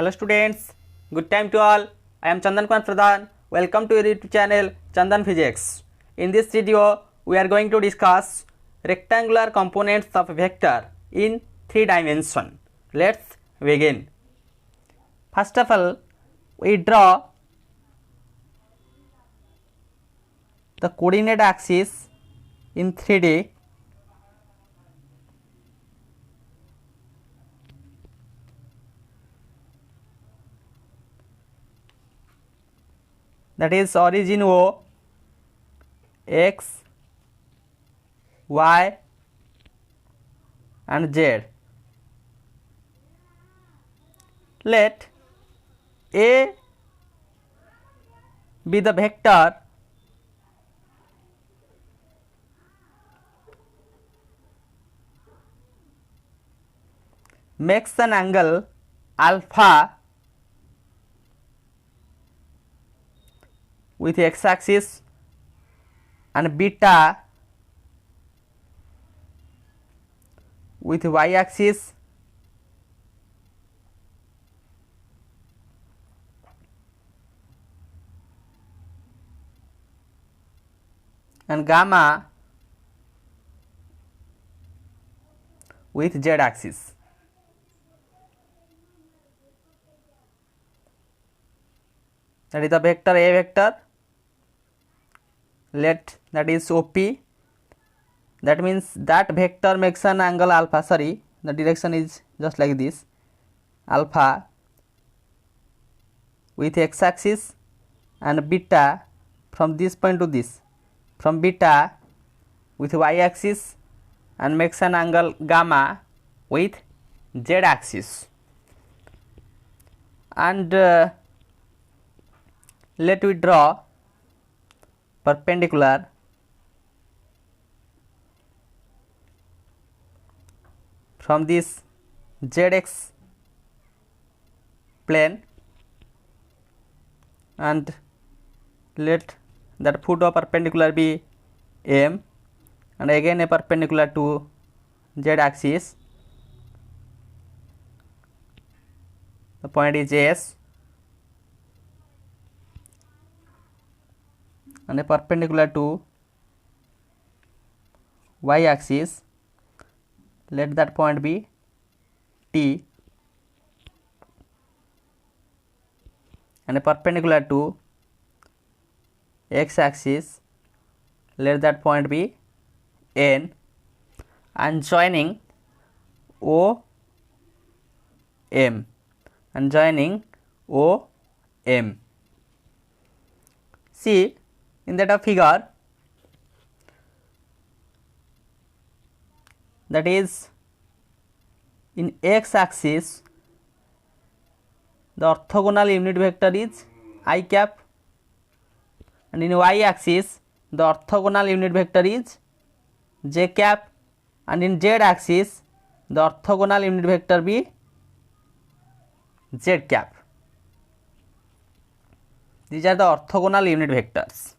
Hello students, good time to all. I am Chandan Kumar Pradhan. Welcome to your YouTube channel Chandan Physics. In this video, we are going to discuss rectangular components of a vector in 3 dimensions. Let's begin. First of all, we draw the coordinate axis in 3D. That is origin O, X, Y and Z. Let A be the vector makes an angle alpha with x axis and beta with y axis and gamma with z axis. That is the vector A vector. Let that is OP. That means that vector makes an angle alpha. Sorry, the direction is just like this, alpha with x axis and beta from this point to this, from beta with y axis and makes an angle gamma with z axis. And let we draw perpendicular from this zx plane and let that foot of perpendicular be M and again a perpendicular to z axis. The point is S and a perpendicular to y axis. Let that point be T and a perpendicular to x axis. Let that point be N and joining O M and joining O M. See, in that figure, that is in x axis the orthogonal unit vector is I cap and in y axis the orthogonal unit vector is j cap and in z axis the orthogonal unit vector be z cap. These are the orthogonal unit vectors.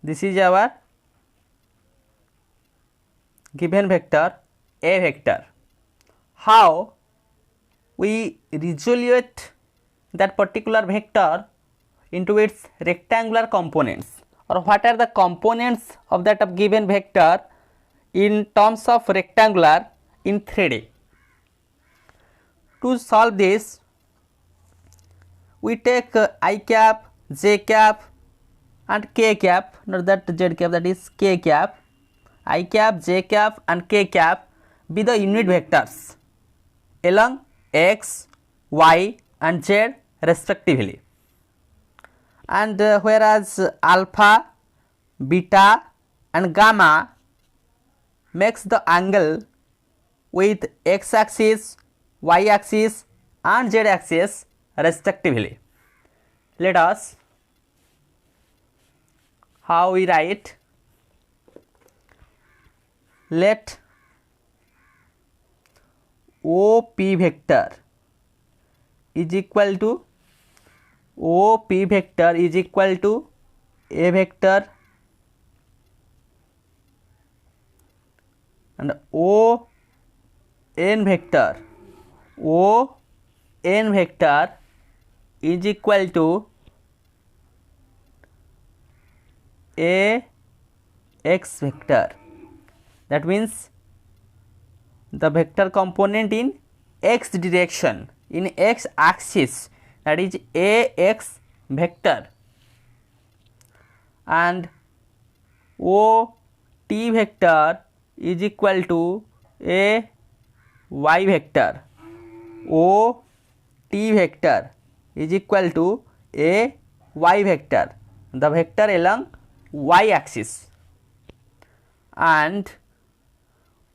This is our given vector A vector. How we resolute that particular vector into its rectangular components, or what are the components of that given vector in terms of rectangular in 3D. To solve this, we take I cap, j cap and k cap, not that z cap, that is k cap. I cap, j cap and k cap be the unit vectors along x, y and z respectively, and whereas alpha, beta and gamma makes the angle with x axis, y axis and z axis respectively. Let us how we write. Let OP vector is equal to OP vector is equal to A vector and O n vector is equal to A x vector. That means the vector component in x direction, in x axis, that is A x vector, and O t vector is equal to A y vector. O t vector is equal to A y vector, the vector along y axis, and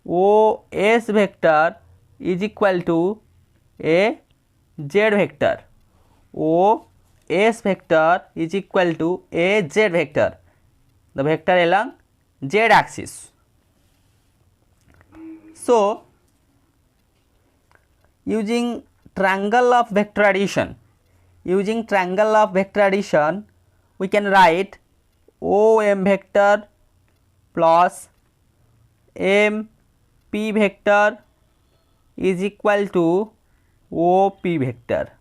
O s vector is equal to A z vector. O s vector is equal to A z vector, the vector along z axis. So, using triangle of vector addition, we can write O m vector plus m p vector is equal to O p vector.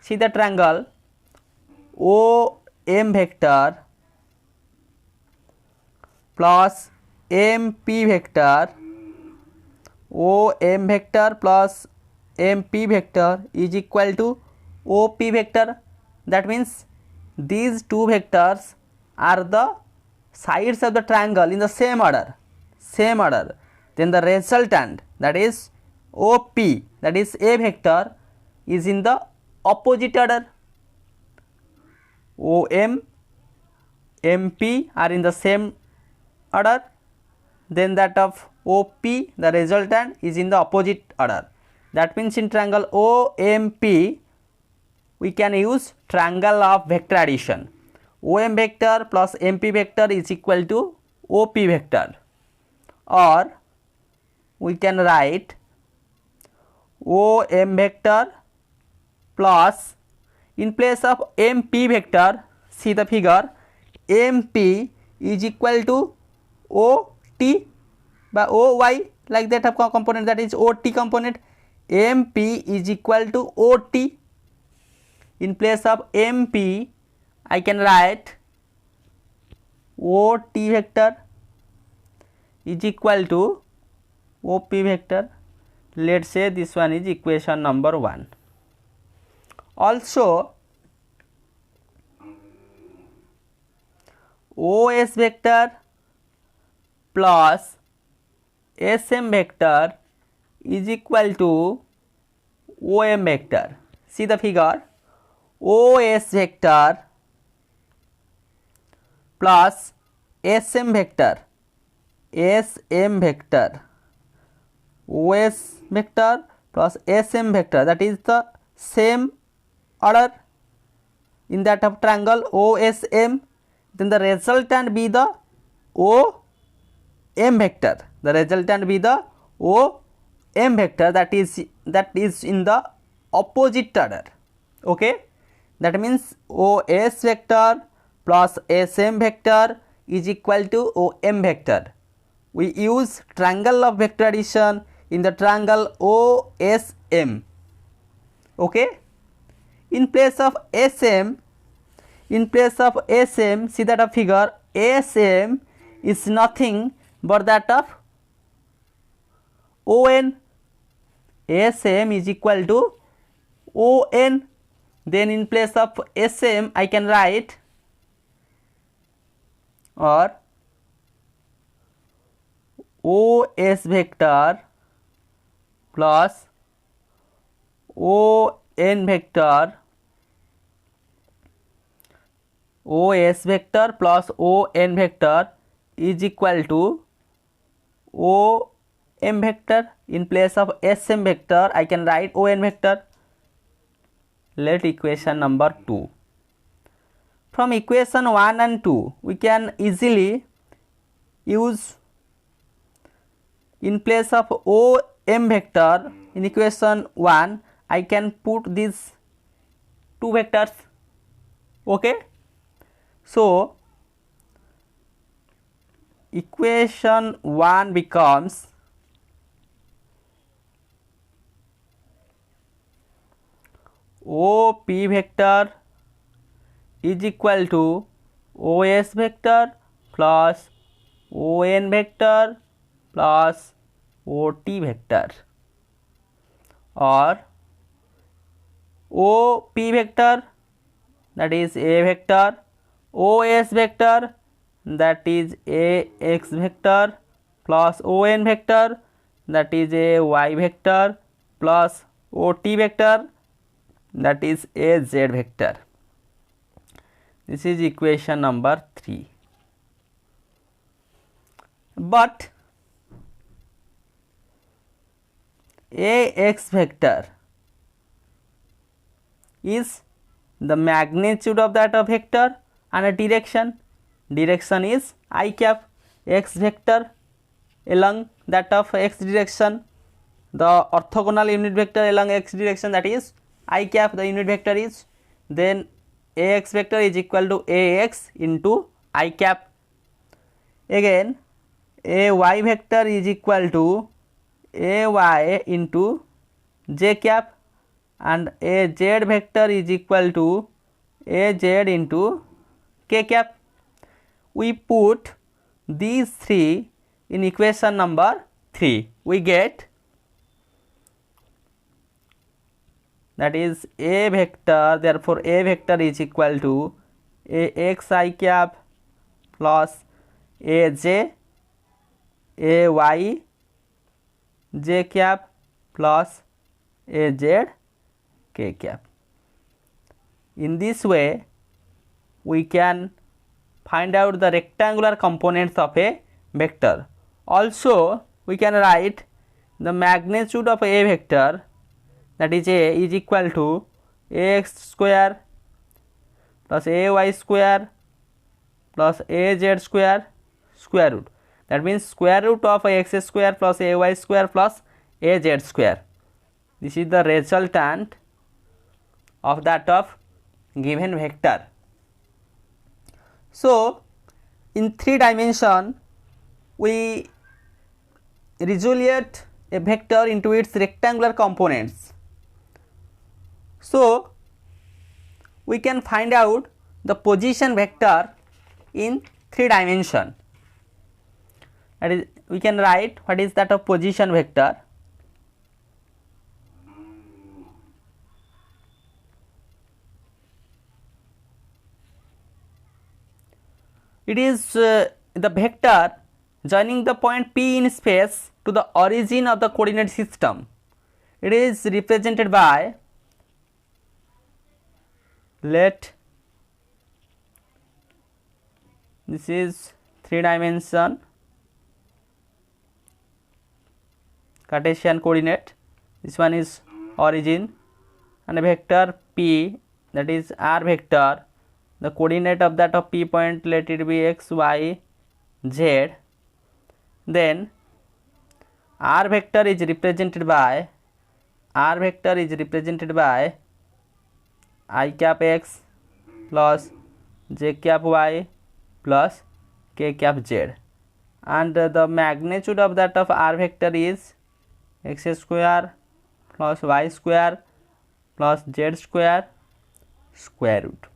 See the triangle O m vector plus m p vector, O m vector plus m p vector is equal to O p vector. That means these two vectors are the sides of the triangle in the same order. Then the resultant, that is OP, that is A vector, is in the opposite order. OM, MP are in the same order, then that of OP, the resultant, is in the opposite order. That means in triangle OMP we can use triangle of vector addition. OM vector plus MP vector is equal to OP vector, or we can write OM vector plus, in place of MP vector, see the figure, MP is equal to OT by OY, like that of component, that is OT component. MP is equal to OT. In place of MP I can write OT vector is equal to OP vector. Let us say this one is equation number 1. Also OS vector plus SM vector is equal to OM vector. See the figure, OS vector plus SM vector, OS vector plus SM vector, that is the same order in that of triangle OSM. Then the resultant be the OM vector, that is in the opposite order. Okay, that means OS vector plus SM vector is equal to OM vector. We use triangle of vector addition in the triangle OSM. Okay, in place of SM, see that a figure, SM is nothing but that of ON. SM is equal to ON. Then in place of SM I can write, or OS vector plus ON vector, OS vector plus ON vector is equal to OM vector. In place of SM vector I can write ON vector. Let equation number 2. From equation 1 and 2 we can easily use, in place of OM vector in equation 1 I can put these two vectors. Okay, so equation 1 becomes OP vector is equal to OS vector plus ON vector plus OT vector, or OP vector, that is A vector, OS vector, that is AX vector, plus ON vector, that is a Y vector, plus OT vector, that is a Z vector. This is equation number 3. But AX vector is the magnitude of that of vector and a direction. Direction is I cap. X vector along that of x direction, the orthogonal unit vector along x direction, that is I cap, the unit vector is, then AX vector is equal to AX into I cap. Again AY vector is equal to AY into J cap, and AZ vector is equal to AZ into K cap. We put these three in equation number 3. We get, that is A vector, therefore A vector is equal to AX I cap plus AJ AY J cap plus AZ K cap. In this way we can find out the rectangular components of a vector. Also we can write the magnitude of a vector, that is A, is equal to AX square plus AY square plus AZ square square root. That means square root of x square plus AY square plus AZ square. This is the resultant of that of given vector. So in 3 dimension we resolute a vector into its rectangular components. So we can find out the position vector in 3 dimension. That is, we can write what is that of position vector. It is the vector joining the point P in space to the origin of the coordinate system. It is represented by, let this is 3 dimension Cartesian coordinate, this one is origin, and a vector P, that is R vector, the coordinate of that of P point, let it be x, y, z. Then R vector is represented by I cap x plus j cap y plus k cap z, and the magnitude of that of R vector is x square plus y square plus z square square root.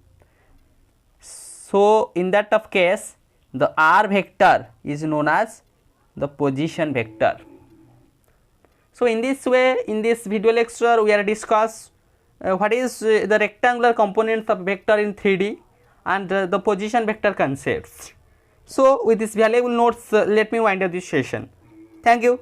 So in that of case the R vector is known as the position vector. So in this way, in this video lecture we are discuss what is the rectangular components of vector in 3D and the position vector concepts. So with this valuable notes let me wind up this session. Thank you.